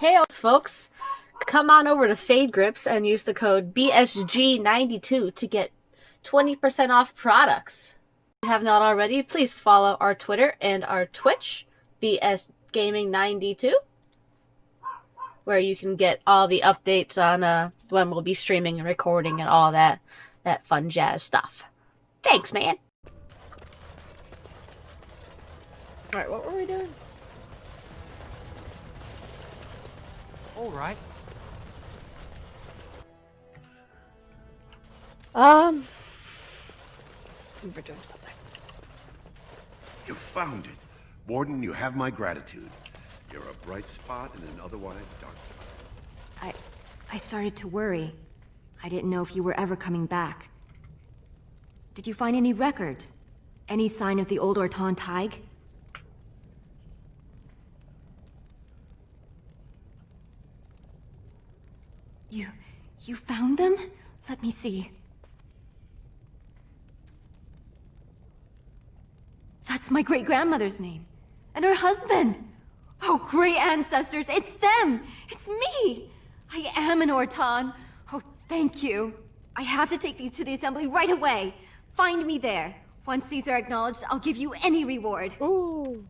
Hey, folks, come on over to Fade Grips and use the code BSG92 to get 20% off products. If you have not already, please follow our Twitter and our Twitch, BSGaming92, where you can get all the updates on when we'll be streaming and recording and all that fun jazz stuff. Thanks, man. Alright, what were we doing? All right. We were doing something. You found it. Warden, you have my gratitude. You're a bright spot in an otherwise dark spot. I started to worry. I didn't know if you were ever coming back. Did you find any records? Any sign of the old Orton Tig? You found them? Let me see. That's my great-grandmother's name. And her husband! Oh, great ancestors, it's them! It's me! I am an Orton. Oh, thank you. I have to take these to the assembly right away. Find me there. Once these are acknowledged, I'll give you any reward. Ooh.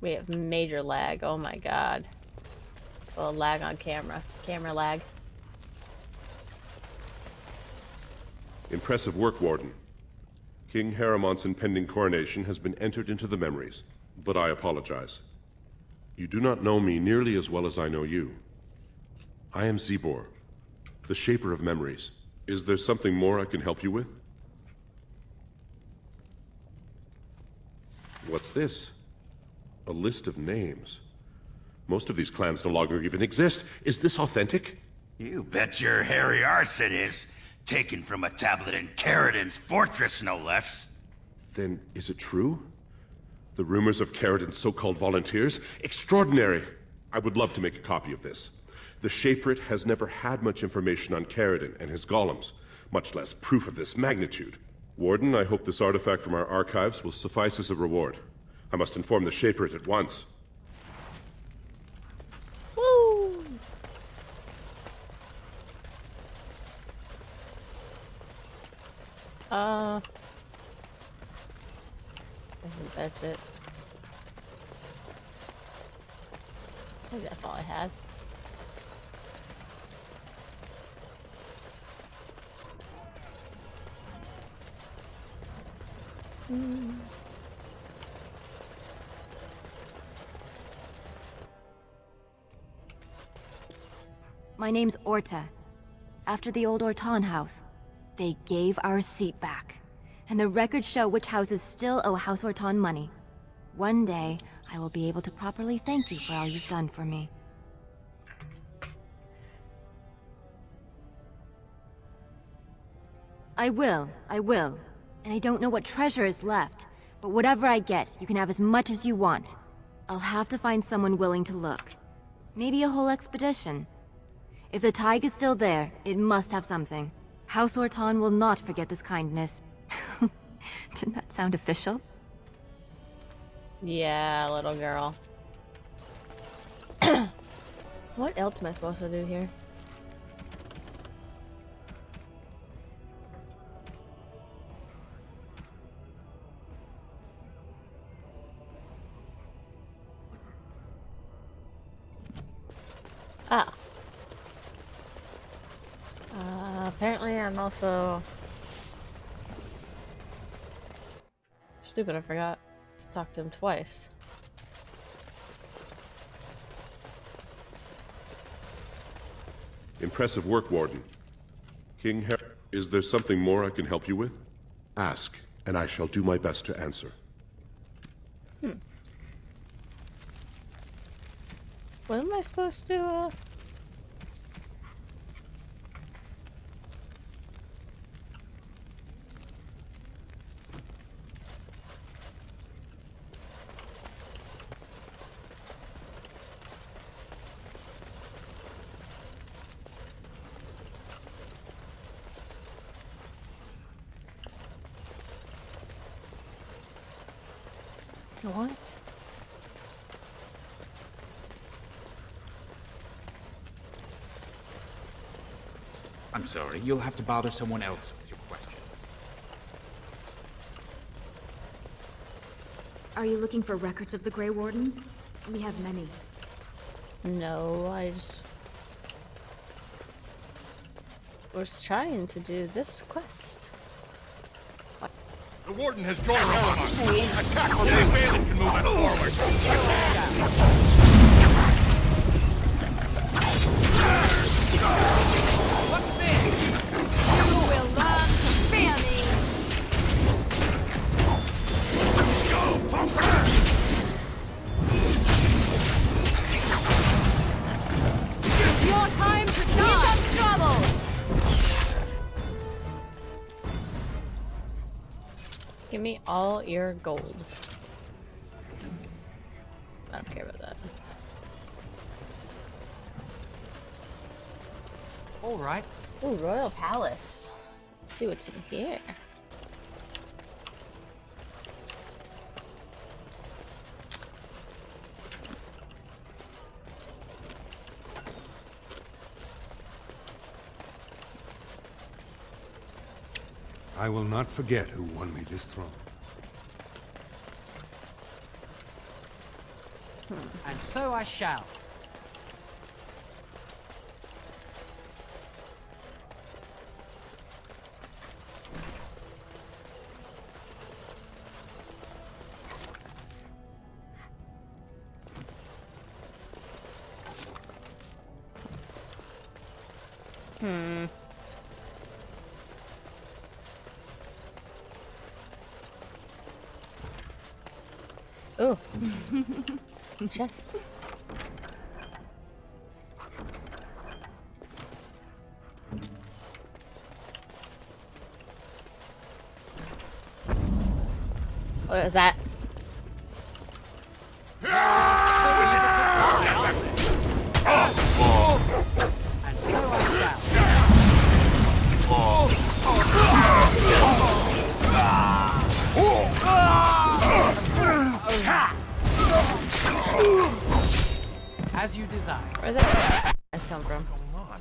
We have major lag. Oh my god. Well, lag on camera. Camera lag. Impressive work, Warden. King Haramont's impending coronation has been entered into the memories, but I apologize. You do not know me nearly as well as I know you. I am Zebor, the Shaper of Memories. Is there something more I can help you with? What's this? A list of names. Most of these clans no longer even exist. Is this authentic? You bet your hairy arse it is. Taken from a tablet in Caridin's fortress, no less. Then is it true? The rumors of Caridin's so-called volunteers? Extraordinary! I would love to make a copy of this. The Shaperate has never had much information on Caridin and his golems, much less proof of this magnitude. Warden, I hope this artifact from our archives will suffice as a reward. I must inform the Shaperate at once. Woo! I think that's it. I think that's all I had. My name's Orta. After the old Orton house, they gave our seat back. And the records show which houses still owe House Orton money. One day, I will be able to properly thank you for all you've done for me. I will. And I don't know what treasure is left, but whatever I get, you can have as much as you want. I'll have to find someone willing to look. Maybe a whole expedition. If the Tig is still there, it must have something. House Orton will not forget this kindness. Didn't that sound official? Yeah, little girl. What else am I supposed to do here? Ah. Apparently I'm also... Stupid, I forgot to talk to him twice. Impressive work, Warden. Is there something more I can help you with? Ask, and I shall do my best to answer. What am I supposed to, What? I'm sorry, you'll have to bother someone else with your question. Are you looking for records of the Grey Wardens? We have many. No, I just was trying to do this quest. The Warden has joined Paramount. Attack or St. Balin can move us forward. What's this? You will learn to fear me! It's your time to die! He's in trouble! Give me all your gold. I don't care about that. All right. Ooh, Royal Palace. Let's see what's in here. I will not forget who won me this throne. And so I shall. Ooh. Chest. What is that? And so I shall. As you desire. Where did that come from? Going on?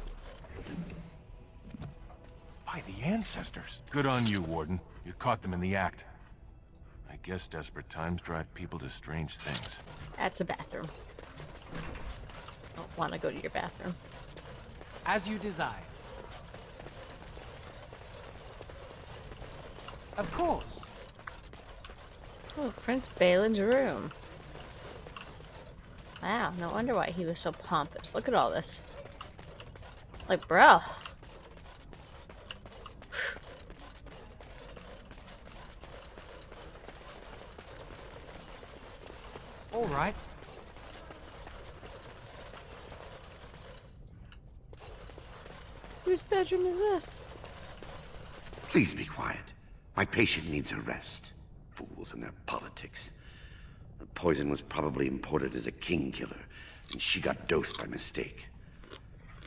By the ancestors. Good on you, Warden. You caught them in the act. I guess desperate times drive people to strange things. That's a bathroom. I don't want to go to your bathroom. As you desire. Of course. Oh, Prince Balin's room. Wow, no wonder why he was so pompous. Look at all this. Like, bro. All right. Whose bedroom is this? Please be quiet. My patient needs a rest. Fools and their politics. The poison was probably imported as a king killer, and she got dosed by mistake.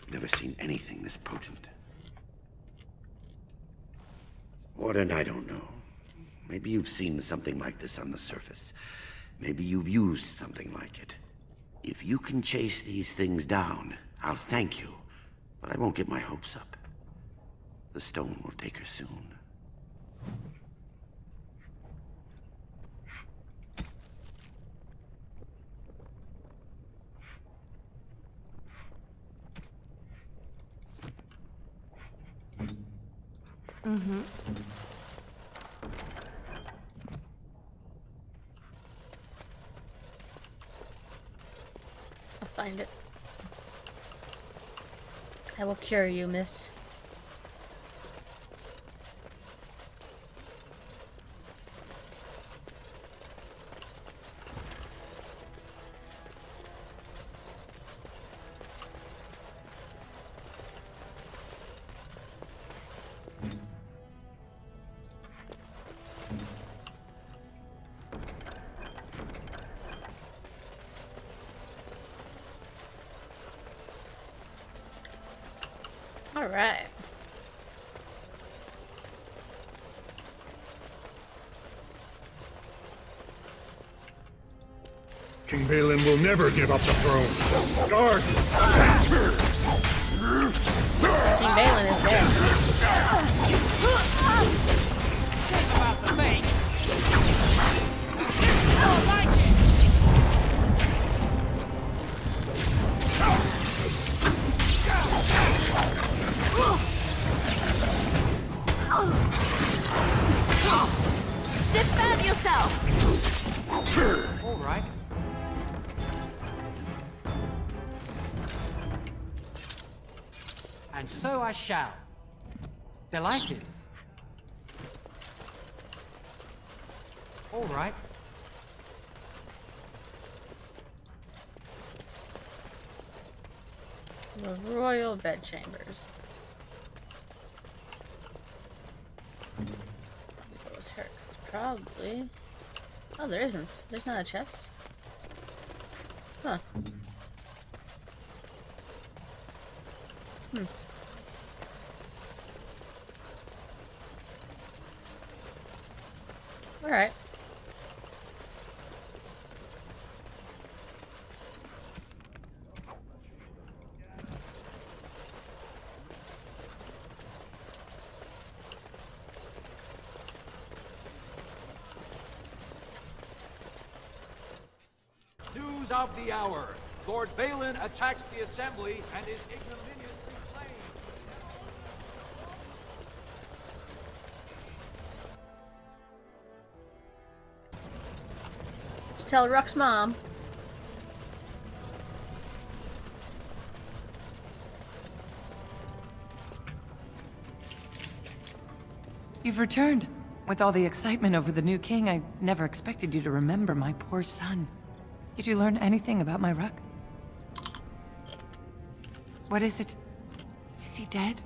I've never seen anything this potent. Warden, I don't know. Maybe you've seen something like this on the surface. Maybe you've used something like it. If you can chase these things down, I'll thank you. But I won't get my hopes up. The stone will take her soon. I'll find it. I will cure you, miss. All right. King Balin will never give up the throne. Guard! King Balin is there. And so I shall. Delighted. All right. The royal bedchambers. That was hers. Probably. Oh, there isn't. There's not a chest. Huh. Alright. News of the hour. Lord Balin attacks the assembly and is ignominiously slain. Just tell Ruck's mom. You've returned. With all the excitement over the new king, I never expected you to remember my poor son. Did you learn anything about my Ruck? What is it? Is he dead?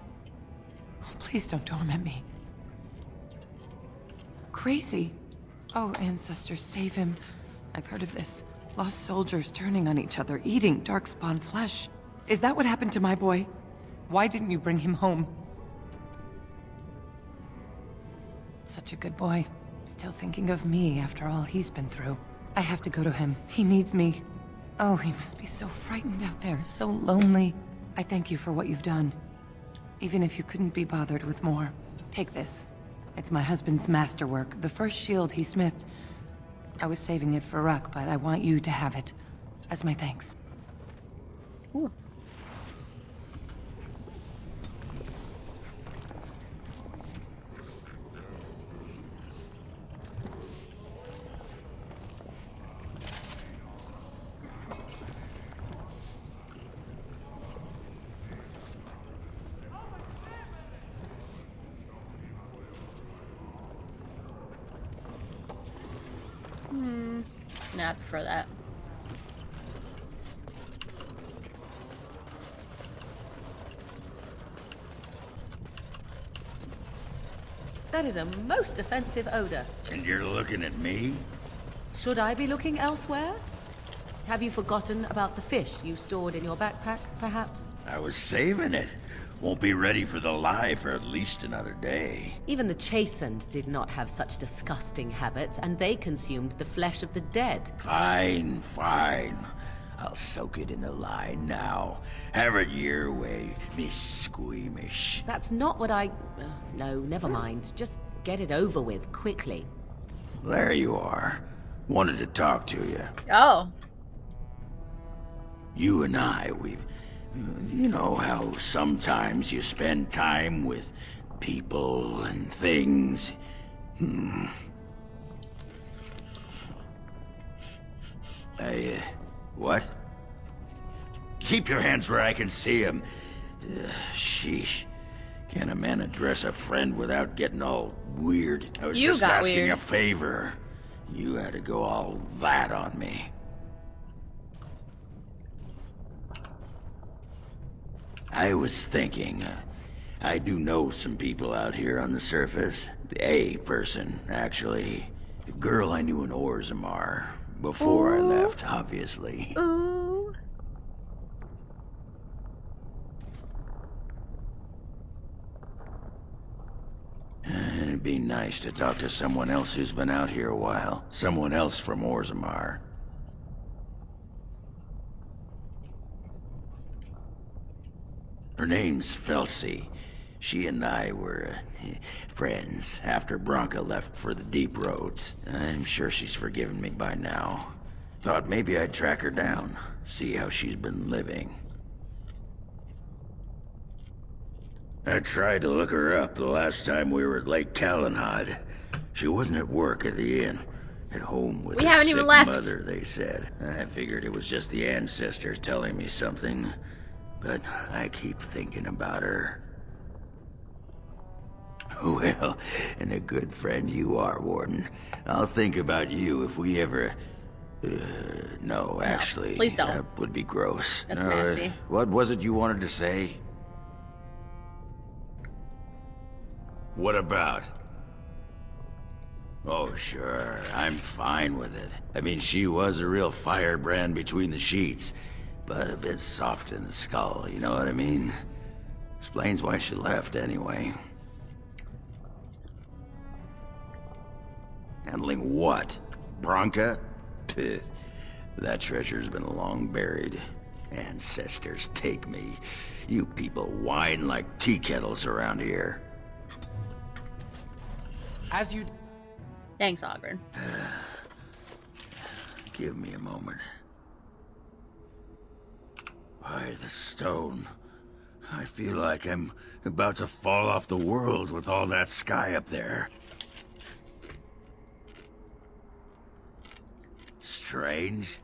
Oh, please don't torment me. Crazy. Oh, ancestors, save him. I've heard of this. Lost soldiers turning on each other, eating darkspawn flesh. Is that what happened to my boy? Why didn't you bring him home? Such a good boy. Still thinking of me after all he's been through. I have to go to him. He needs me. Oh, he must be so frightened out there, so lonely. I thank you for what you've done. Even if you couldn't be bothered with more. Take this. It's my husband's masterwork, the first shield he smithed. I was saving it for Ruck, but I want you to have it. As my thanks. Ooh. Nah, I prefer that. That is a most offensive odor. And you're looking at me? Should I be looking elsewhere? Have you forgotten about the fish you stored in your backpack, perhaps? I was saving it. Won't be ready for the lie for at least another day. Even the chastened did not have such disgusting habits, and they consumed the flesh of the dead. Fine, fine. I'll soak it in the lie now. Have it your way, Miss Squeamish. That's not what I... no, never mind. Just get it over with, quickly. There you are. Wanted to talk to you. Oh. You and I, we've... You know how sometimes you spend time with people and things? What? Keep your hands where I can see them. Sheesh. Can a man address a friend without getting all weird? I was You just got asking weird. a favor. You had to go all that on me. I was thinking, I do know some people out here on the surface. A person, actually. A girl I knew in Orzammar. Before I left, obviously. Ooh. And it'd be nice to talk to someone else who's been out here a while. Someone else from Orzammar. Her name's Felsi. She and I were friends after Bronca left for the deep roads. I'm sure she's forgiven me by now. Thought maybe I'd track her down, see how she's been living. I tried to look her up the last time we were at Lake Calenhad. She wasn't at work at the inn. At home with We her haven't even sick left. mother, they said. I figured it was just the ancestors telling me something. but I keep thinking about her. Well, and a good friend you are, Warden. I'll think about you if we ever... no, actually, please don't. that would be gross. That's nasty. What was it you wanted to say? What about? Oh, sure, I'm fine with it. I mean, she was a real firebrand between the sheets, but a bit soft in the skull, you know what I mean? Explains why she left, anyway. Handling what? Bronca? Pfft, that treasure's been long buried. Ancestors take me. You people whine like tea kettles around here. As you... Thanks, Ogren. Give me a moment. Why, the stone. I feel like I'm about to fall off the world with all that sky up there. Strange?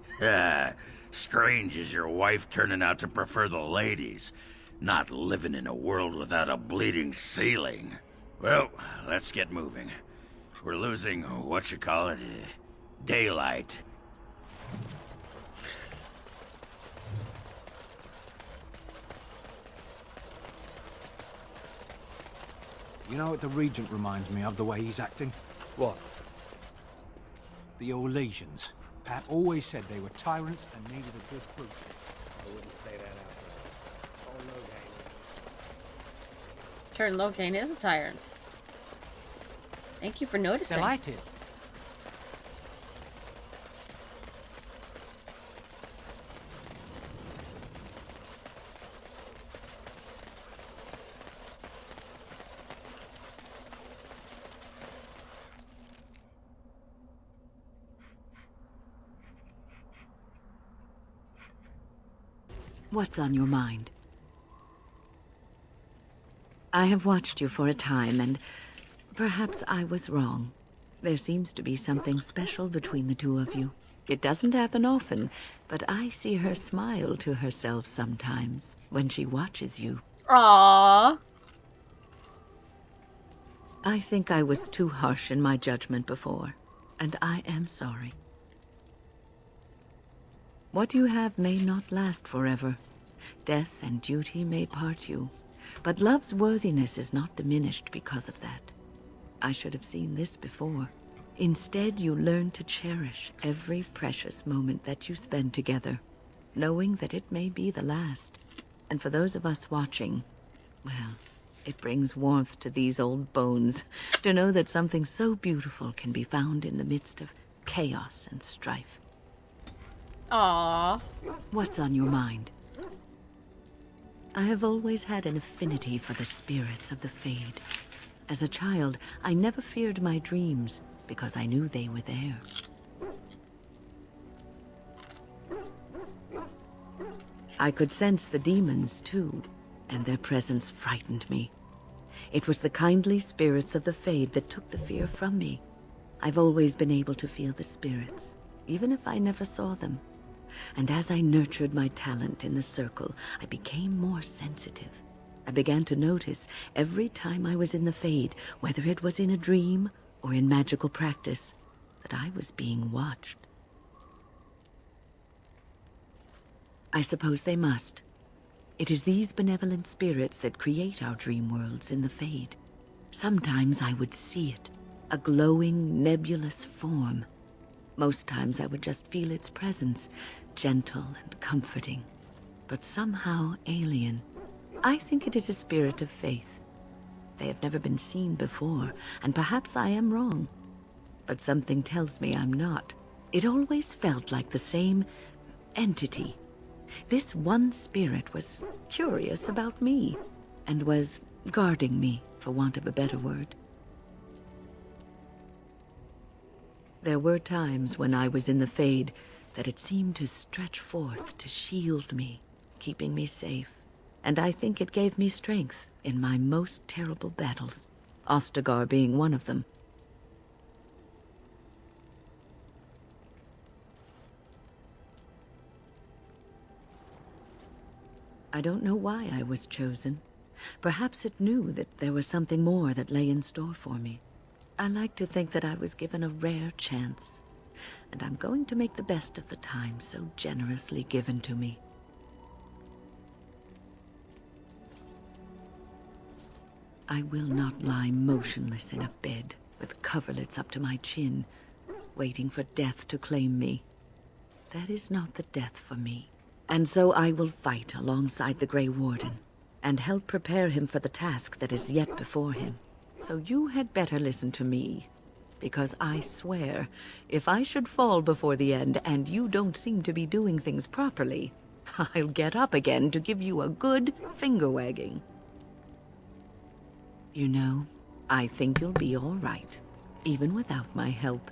Strange is your wife turning out to prefer the ladies, not living in a world without a bleeding ceiling. Well, let's get moving. We're losing, daylight. You know what the Regent reminds me of, the way he's acting? What? The Orlesians. Pat always said they were tyrants and needed a good proof. I wouldn't say that out loud. Turn Loghain is a tyrant. Thank you for noticing. Delighted. What's on your mind? I have watched you for a time, and perhaps I was wrong. There seems to be something special between the two of you. It doesn't happen often, but I see her smile to herself sometimes when she watches you. Aww. I think I was too harsh in my judgment before, and I am sorry. What you have may not last forever. Death and duty may part you, but love's worthiness is not diminished because of that. I should have seen this before. Instead, you learn to cherish every precious moment that you spend together, knowing that it may be the last. And for those of us watching, well, it brings warmth to these old bones to know that something so beautiful can be found in the midst of chaos and strife. Aww. What's on your mind? I have always had an affinity for the spirits of the Fade. As a child, I never feared my dreams because I knew they were there. I could sense the demons, too, and their presence frightened me. It was the kindly spirits of the Fade that took the fear from me. I've always been able to feel the spirits, even if I never saw them. And as I nurtured my talent in the circle, I became more sensitive. I began to notice every time I was in the Fade, whether it was in a dream or in magical practice, that I was being watched. I suppose they must. It is these benevolent spirits that create our dream worlds in the Fade. Sometimes I would see it, a glowing, nebulous form. Most times I would just feel its presence, gentle and comforting, but somehow alien. I think it is a spirit of faith. They have never been seen before, and perhaps I am wrong. But something tells me I'm not. It always felt like the same entity. This one spirit was curious about me, and was guarding me, for want of a better word. There were times when I was in the Fade that it seemed to stretch forth to shield me, keeping me safe. And I think it gave me strength in my most terrible battles, Ostagar being one of them. I don't know why I was chosen. Perhaps it knew that there was something more that lay in store for me. I like to think that I was given a rare chance, and I'm going to make the best of the time so generously given to me. I will not lie motionless in a bed with coverlets up to my chin, waiting for death to claim me. That is not the death for me. And so I will fight alongside the Grey Warden, and help prepare him for the task that is yet before him. So you had better listen to me, because I swear, if I should fall before the end and you don't seem to be doing things properly, I'll get up again to give you a good finger-wagging. You know, I think you'll be all right, even without my help.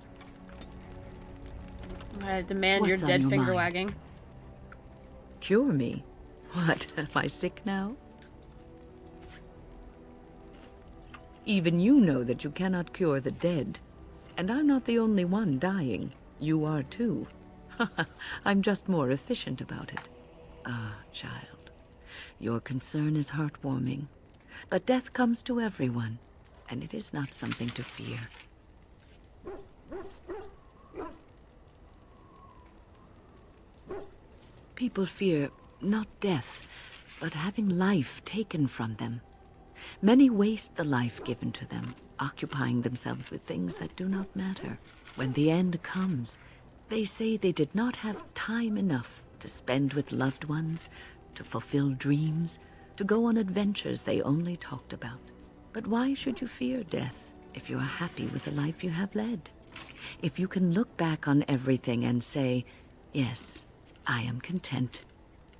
I demand your What's on dead your finger mind? wagging. Cure me? What, am I sick now? Even you know that you cannot cure the dead. And I'm not the only one dying. You are too. I'm just more efficient about it. Ah, child. Your concern is heartwarming. But death comes to everyone, and it is not something to fear. People fear not death, but having life taken from them. Many waste the life given to them, occupying themselves with things that do not matter. When the end comes, they say they did not have time enough to spend with loved ones, to fulfill dreams, to go on adventures they only talked about. But why should you fear death if you are happy with the life you have led? If you can look back on everything and say, yes, I am content.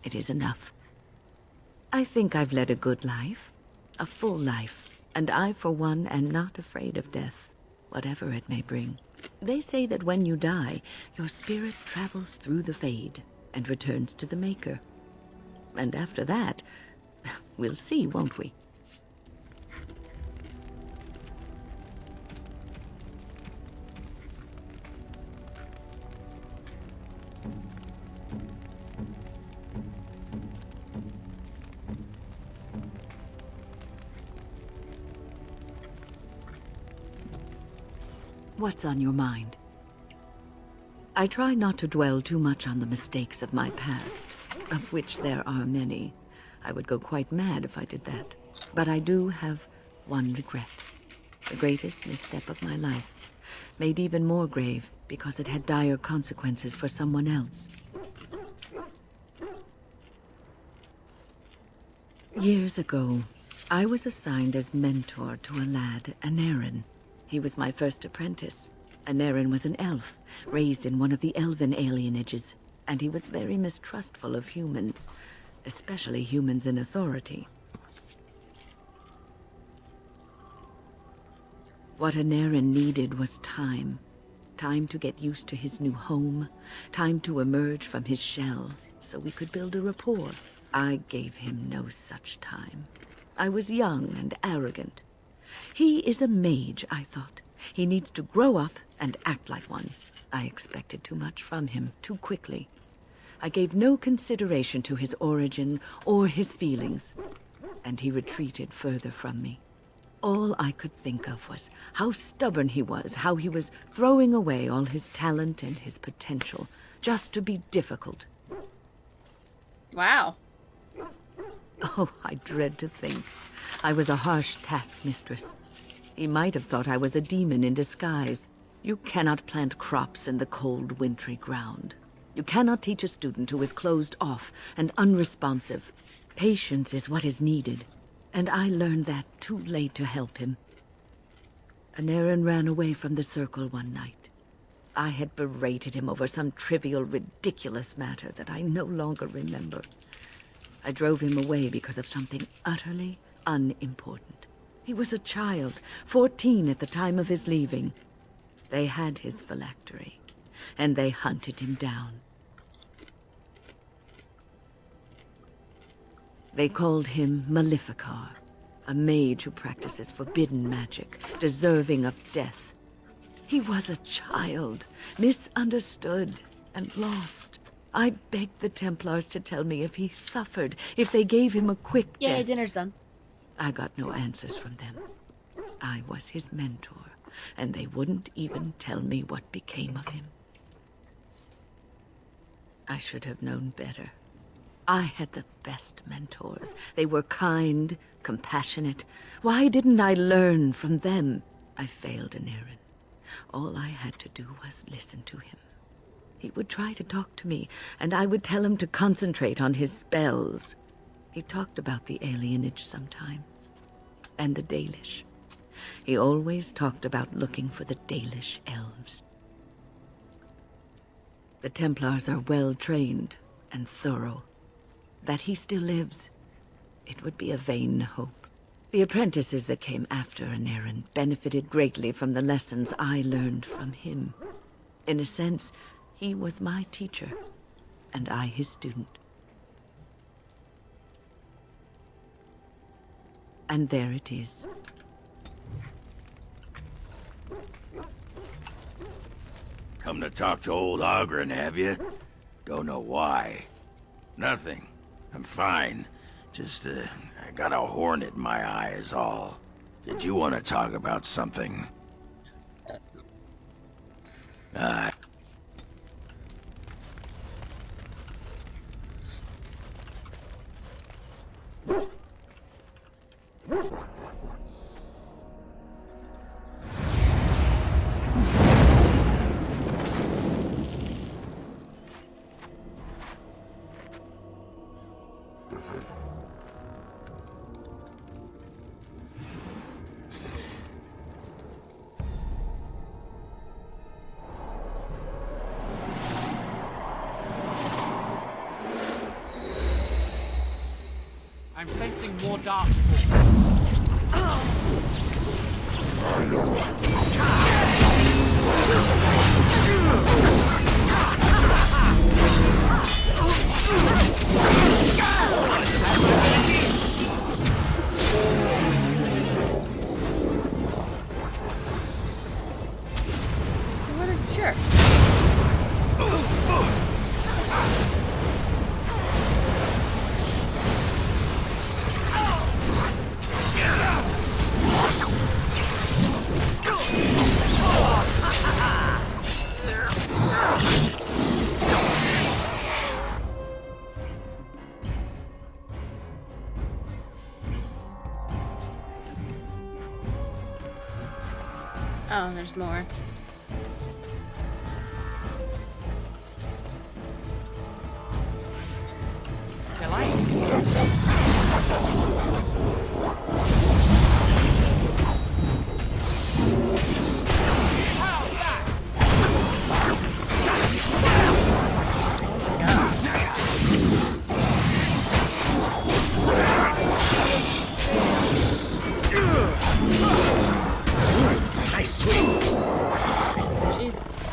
It is enough. I think I've led a good life, a full life, and I, for one, am not afraid of death, whatever it may bring. They say that when you die, your spirit travels through the Fade and returns to the Maker. And after that, we'll see, won't we? What's on your mind? I try not to dwell too much on the mistakes of my past, of which there are many. I would go quite mad if I did that. But I do have one regret. The greatest misstep of my life, made even more grave because it had dire consequences for someone else. Years ago, I was assigned as mentor to a lad, Anarin. He was my first apprentice. Anarin was an elf, raised in one of the elven alienages, and he was very mistrustful of humans, especially humans in authority. What Anarin needed was time. Time to get used to his new home, time to emerge from his shell, so we could build a rapport. I gave him no such time. I was young and arrogant. He is a mage, I thought. He needs to grow up and act like one. I expected too much from him, too quickly. I gave no consideration to his origin or his feelings, and he retreated further from me. All I could think of was how stubborn he was, how he was throwing away all his talent and his potential, just to be difficult. Wow. Oh, I dread to think. I was a harsh taskmistress. He might have thought I was a demon in disguise. You cannot plant crops in the cold, wintry ground. You cannot teach a student who is closed off and unresponsive. Patience is what is needed, and I learned that too late to help him. Anarin ran away from the circle one night. I had berated him over some trivial, ridiculous matter that I no longer remember. I drove him away because of something utterly unimportant. He was a child, 14 at the time of his leaving. They had his phylactery, and they hunted him down. They called him Maleficar, a mage who practices forbidden magic, deserving of death. He was a child, misunderstood and lost. I begged the Templars to tell me if he suffered, if they gave him a quick Yay, death. dinner's done. I got no answers from them. I was his mentor, and they wouldn't even tell me what became of him. I should have known better. I had the best mentors. They were kind, compassionate. Why didn't I learn from them? I failed in Aaron. All I had to do was listen to him. He would try to talk to me, and I would tell him to concentrate on his spells. He talked about the alienage sometimes, and the Dalish. He always talked about looking for the Dalish elves. The Templars are well trained and thorough. That he still lives, it would be a vain hope. The apprentices that came after Anarin benefited greatly from the lessons I learned from him. In a sense, he was my teacher, and I his student. And there it is. Come to talk to old Ogren, have you? Don't know why. Nothing. I'm fine. Just, I got a hornet in my eye is all. Did you want to talk about something? I'm sensing more darkspawn. What a jerk. Oh, there's more. Nice swing! Jesus.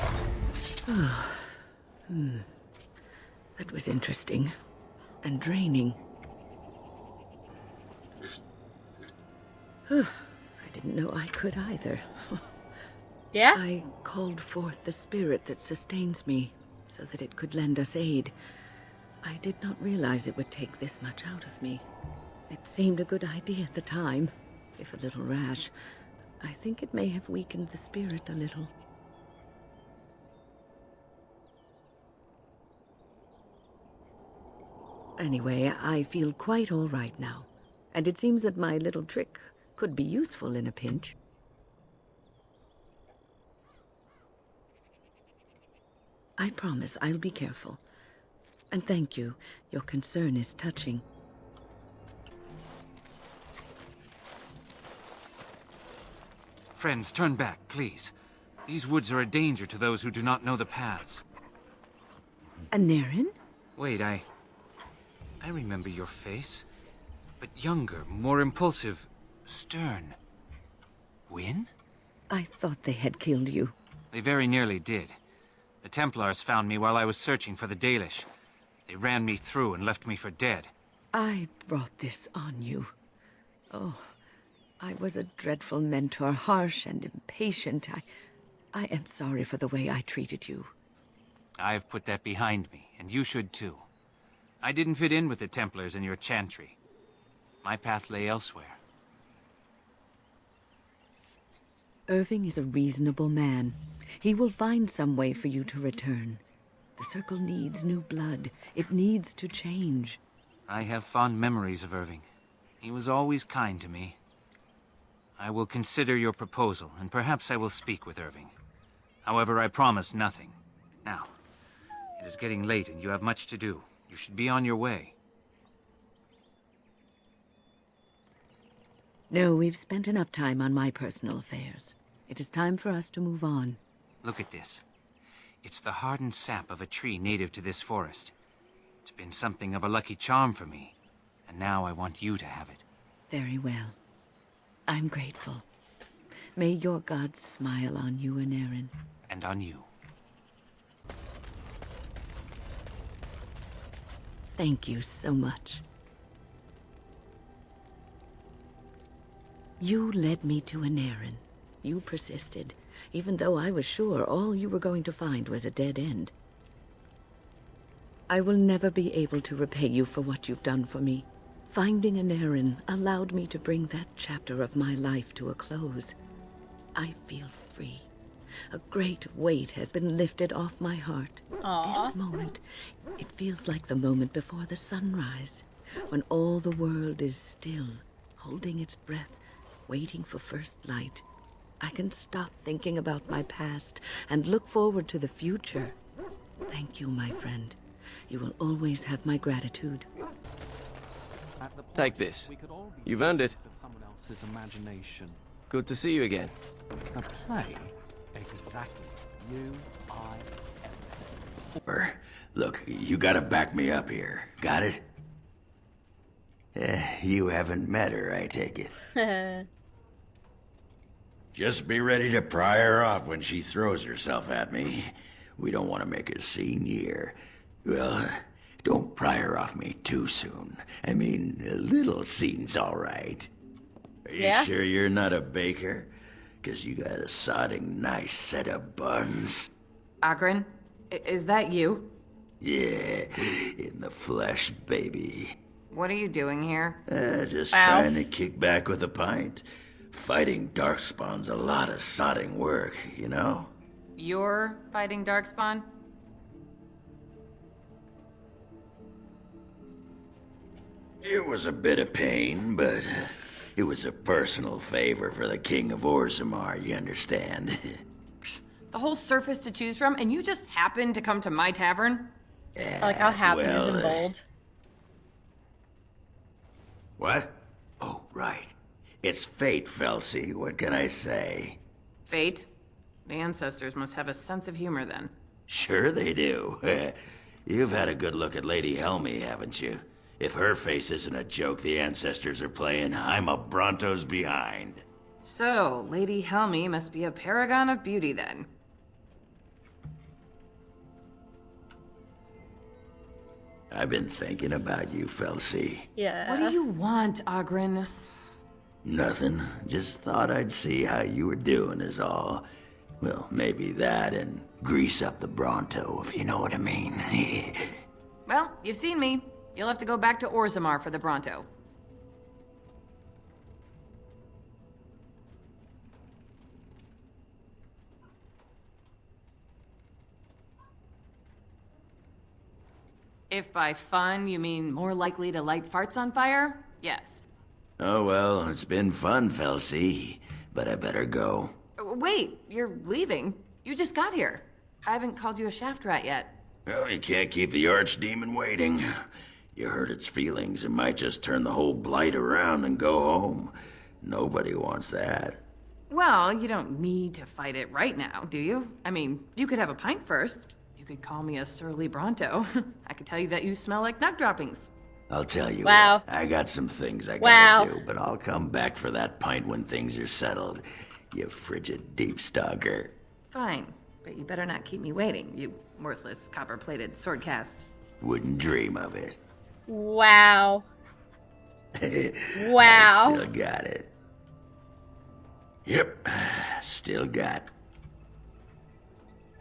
That was interesting and draining. I didn't know I could either. Yeah? I called forth the spirit that sustains me so that it could lend us aid. I did not realize it would take this much out of me. It seemed a good idea at the time, if a little rash. I think it may have weakened the spirit a little. Anyway, I feel quite all right now, and it seems that my little trick could be useful in a pinch. I promise I'll be careful. And thank you. Your concern is touching. Friends, turn back, please. These woods are a danger to those who do not know the paths. Anarin? Wait, I remember your face. But younger, more impulsive, stern. Wynn? I thought they had killed you. They very nearly did. The Templars found me while I was searching for the Dalish. They ran me through and left me for dead. I brought this on you. Oh, I was a dreadful mentor, harsh and impatient. I am sorry for the way I treated you. I've put that behind me, and you should too. I didn't fit in with the Templars in your chantry. My path lay elsewhere. Irving is a reasonable man. He will find some way for you to return. The Circle needs new blood. It needs to change. I have fond memories of Irving. He was always kind to me. I will consider your proposal, and perhaps I will speak with Irving. However, I promise nothing. Now, it is getting late and you have much to do. You should be on your way. No, we've spent enough time on my personal affairs. It is time for us to move on. Look at this. It's the hardened sap of a tree native to this forest. It's been something of a lucky charm for me, and now I want you to have it. Very well. I'm grateful. May your gods smile on you and Aaron. And on you. Thank you so much. You led me to an Aaron. You persisted, even though I was sure all you were going to find was a dead end. I will never be able to repay you for what you've done for me. Finding an Aaron allowed me to bring that chapter of my life to a close. I feel free. A great weight has been lifted off my heart. Aww. This moment, it feels like the moment before the sunrise, when all the world is still, holding its breath, waiting for first light. I can stop thinking about my past and look forward to the future. Thank you, my friend. You will always have my gratitude. Take this. You've earned it. Someone else's imagination. Good to see you again. A play exactly you, I, Look, you gotta back me up here. Got it? You haven't met her, I take it. Just be ready to pry her off when she throws herself at me. We don't want to make a scene here. Well, don't pry her off me too soon. I mean, a little scene's all right. Are you sure you're not a baker? 'Cause you got a sodding nice set of buns. Agrin, is that you? Yeah, in the flesh, baby. What are you doing here? Just trying to kick back with a pint. Fighting Darkspawn's a lot of sodding work, you know? You're fighting Darkspawn? It was a bit of pain, but it was a personal favor for the King of Orzammar, you understand? The whole surface to choose from, and you just happened to come to my tavern? I like how happy is in bold. What? Oh, right. It's fate, Felsi. What can I say? Fate? The ancestors must have a sense of humor then. Sure they do. You've had a good look at Lady Helmy, haven't you? If her face isn't a joke the ancestors are playing, I'm a Bronto's behind. So, Lady Helmy must be a paragon of beauty then. I've been thinking about you, Felsi. Yeah. What do you want, Agrin? Nothing. Just thought I'd see how you were doing is all. Well, maybe that and grease up the Bronto, if you know what I mean. Well, you've seen me. You'll have to go back to Orzammar for the Bronto. If by fun you mean more likely to light farts on fire, yes. Oh well, it's been fun, Felsi, but I better go. Wait, you're leaving? You just got here. I haven't called you a shaft rat yet. Well, you can't keep the archdemon waiting. You hurt its feelings, it might just turn the whole blight around and go home. Nobody wants that. Well, you don't need to fight it right now, do you? I mean, you could have a pint first. You could call me a surly Bronto. I could tell you that you smell like nug droppings. I'll tell you Wow. what, I got some things I Wow. gotta do, but I'll come back for that pint when things are settled. You frigid deep stalker. Fine, but you better not keep me waiting, you worthless copper-plated sword cast. Wouldn't dream of it. Wow. Wow. I still got it. Yep, still got.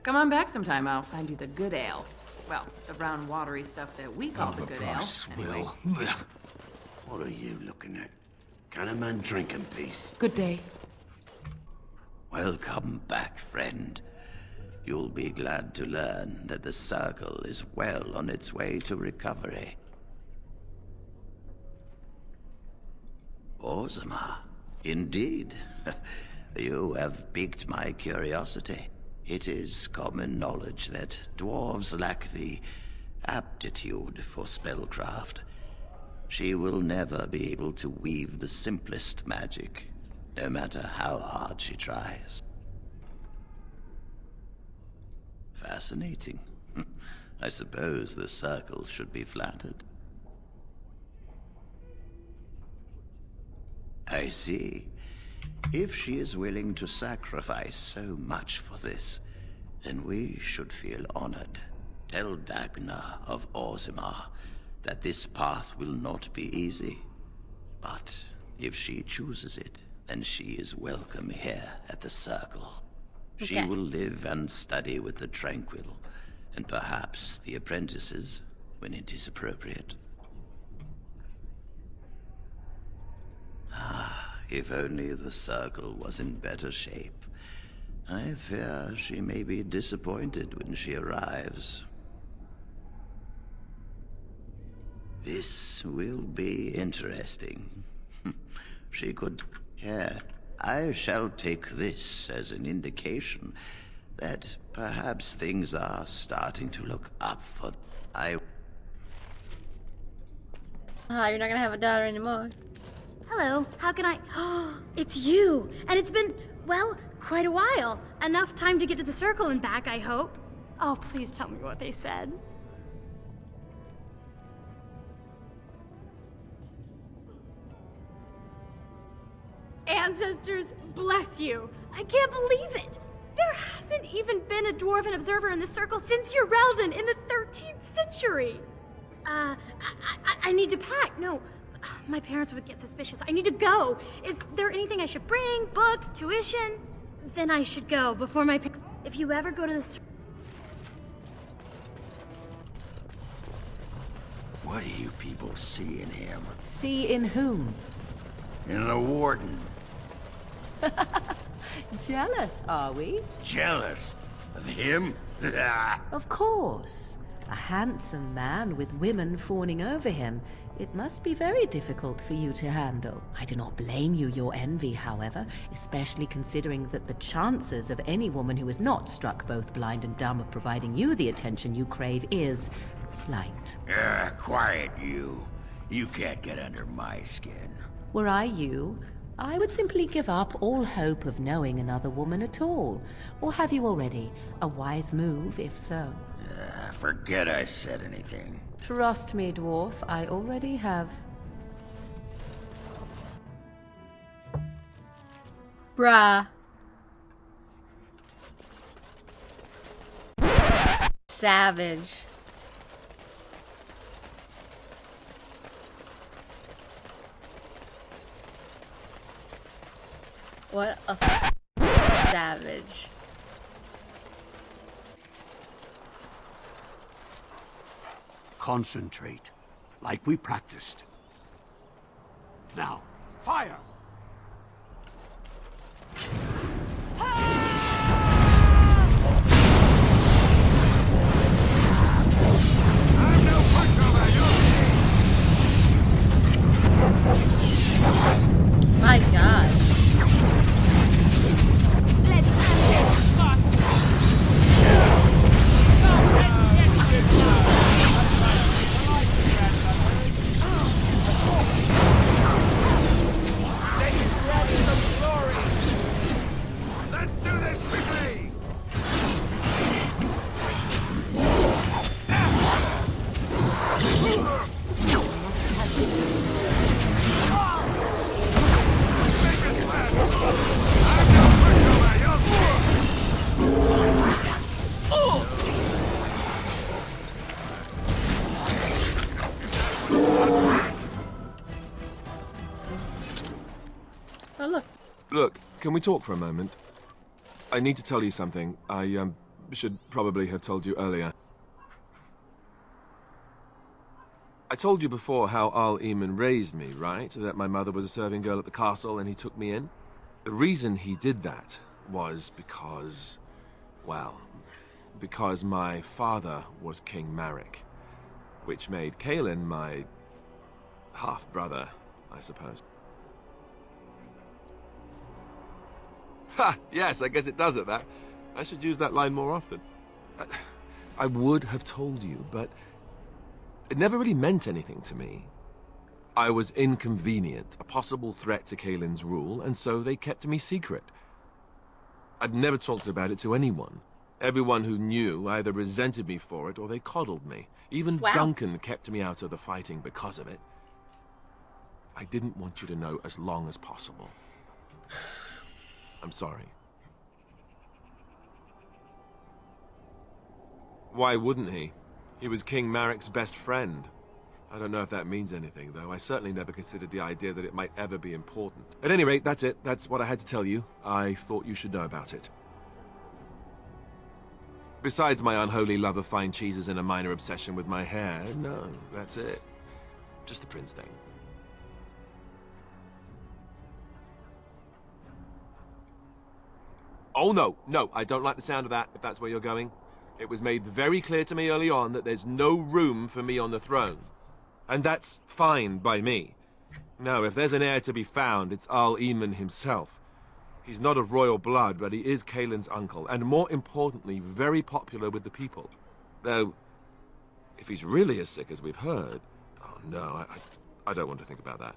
Come on back sometime, I'll find you the good ale. Well, the brown watery stuff that we call the good ale. Anyway. What are you looking at? Can a man drink in peace? Good day. Welcome back, friend. You'll be glad to learn that the Circle is well on its way to recovery. Orzammar, indeed. You have piqued my curiosity. It is common knowledge that dwarves lack the aptitude for spellcraft. She will never be able to weave the simplest magic, no matter how hard she tries. Fascinating. I suppose the Circle should be flattered. I see. If she is willing to sacrifice so much for this, then we should feel honored. Tell Dagna of Orzammar that this path will not be easy. But if she chooses it, then she is welcome here at the Circle. She will live and study with the Tranquil, and perhaps the apprentices, when it is appropriate. If only the Circle was in better shape. I fear she may be disappointed when she arrives. This will be interesting. She could... Yeah, I shall take this as an indication that perhaps things are starting to look up for... You're not gonna have a daughter anymore. Hello, how can I... It's you! And it's been, well, quite a while. Enough time to get to the Circle and back, I hope. Oh, please tell me what they said. Ancestors, bless you! I can't believe it! There hasn't even been a dwarven observer in the Circle since Urelden in the 13th century! I need to pack. No, my parents would get suspicious. I need to go. Is there anything I should bring? Books? Tuition? Then I should go before my If you ever go to the... What do you people see in him? See in whom? In the Warden. Jealous, are we? Jealous? Of him? Of course. A handsome man with women fawning over him. It must be very difficult for you to handle. I do not blame you your envy, however, especially considering that the chances of any woman who is not struck both blind and dumb of providing you the attention you crave is slight. Quiet you. You can't get under my skin. Were I you, I would simply give up all hope of knowing another woman at all. Or have you already? A wise move, if so. Forget I said anything. Trust me, dwarf, I already have. Bruh. Savage. What a savage. Concentrate, like we practiced. Now, fire! My God. Let's do this quickly! Oh, look. Look, can we talk for a moment? I need to tell you something. I should probably have told you earlier. I told you before how Al Eamon raised me, right? That my mother was a serving girl at the castle and he took me in? The reason he did that was because, well, because my father was King Marek, which made Kaelin my half-brother, I suppose. Ha! Yes, I guess it does at that. I should use that line more often. I would have told you, but it never really meant anything to me. I was inconvenient, a possible threat to Kaelin's rule, and so they kept me secret. I'd never talked about it to anyone. Everyone who knew either resented me for it or they coddled me. Even Duncan kept me out of the fighting because of it. I didn't want you to know as long as possible. I'm sorry. Why wouldn't he? He was King Marek's best friend. I don't know if that means anything, though. I certainly never considered the idea that it might ever be important. At any rate, that's it. That's what I had to tell you. I thought you should know about it. Besides my unholy love of fine cheeses and a minor obsession with my hair, no, that's it. Just the prince thing. Oh, no, I don't like the sound of that, if that's where you're going. It was made very clear to me early on that there's no room for me on the throne. And that's fine by me. No, if there's an heir to be found, it's Al Eamon himself. He's not of royal blood, but he is Kaelin's uncle, and more importantly, very popular with the people. Though, if he's really as sick as we've heard... Oh, no, I don't want to think about that.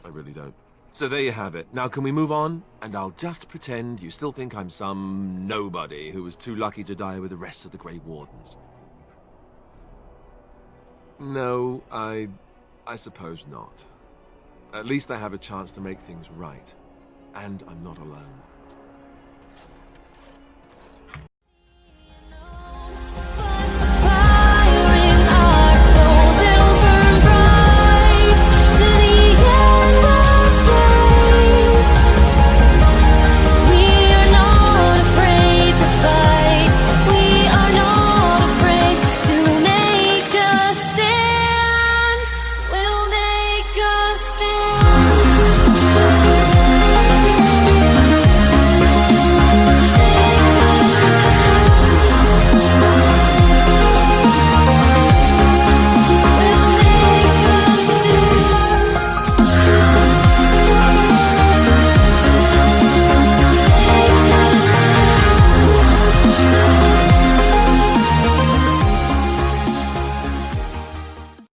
I really don't. So there you have it. Now can we move on? And I'll just pretend you still think I'm some nobody who was too lucky to die with the rest of the Grey Wardens. No, I suppose not. At least I have a chance to make things right. And I'm not alone.